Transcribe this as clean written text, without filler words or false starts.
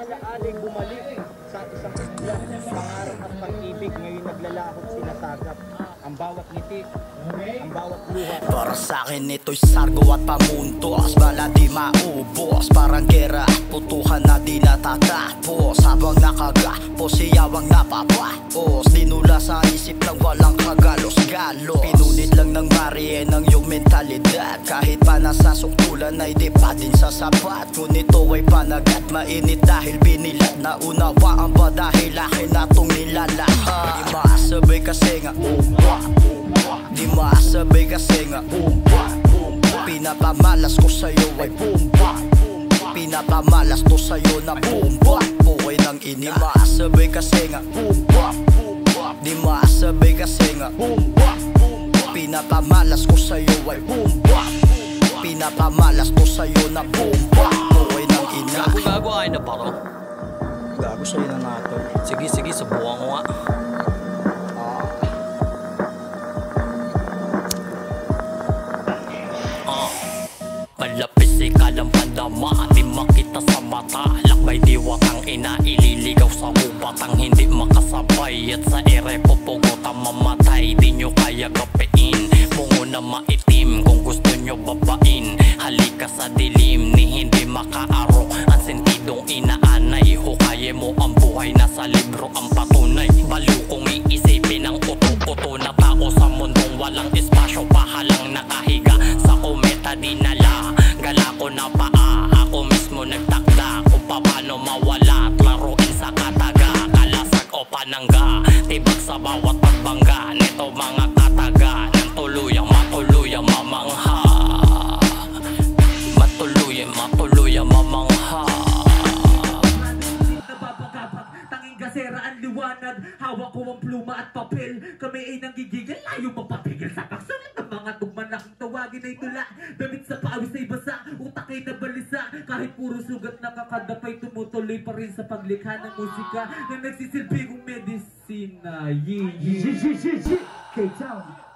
alaala bumalik sa isang isla. Pangarap at pag-ibig ngayon naglalahot sinasagap. Ang bawat ngiti, ang bawat luha. Para sa'kin ito'y sargo at pamuntos. Bala di maubos, parang gera at putuhan na di natatapos. Habang nakagapos, siyawang napapapos. Dinula sa isip lang walang kagalos-galos. Pinunit lang ng Marien ang iyong mentalidad. Kahit pa nasa suktulan ay di pa din sasapat. Ngunit ito ay panagat, mainit dahil binilad. Naunawaan ba dahil akin na itong nilalahat. Di maasabay kasi nga di maasabay kasi nga pinapamalas ko sa'yo ay pinapamalas to sa'yo na bomba. Buhay ng ina. Di maasabay kasi nga di maasabay kasi nga pinapamalas ko sa'yo ay pinapamalas to sa'yo na bomba. Buhay ng ina. Gago ay na paro. Gago sa'yo na nato. Sige, subukan ko nga. Malapis ikalang pandama, di makita sa mata. Lakbay diwatang ina, ililigaw sa ubatang hindi makasabay. At sa ere pupugot ang mamatay, di nyo kaya gapiin. Bungo na maitim, kung gusto nyo babain. Halika sa dilim, ni hindi makaaro. Ang sentidong inaanay, hukaye mo ang buhay, nasa libro ang patunay. Baliw kong iisipin ang uto-uto na tao sa mundong walang espasyo. Pahalang nakahiga sa kometa dinala. Gala ko na paa, ako mismo nagtakda kung paano mawala at laruin sa kataga. Kalasag o panangga, tibag sa bawat pagbangga nito mga kataga. Nang tuluyang matuluyang mamangha, matuluyang mamangha. Tanging gasera ang liwanag, hawak ko ang pluma at papel. Kami ay nanggigigil, ayaw magpapigil sa pagsulat ng mga tugman. Aking tawagin ay tula, damit sa pawis ay basa, utak ay nabalisa. Kahit puro sugat nakakadapay, tumutuloy pa rin sa paglikha ng musika na nagsisilbi kong medisina. K-Town.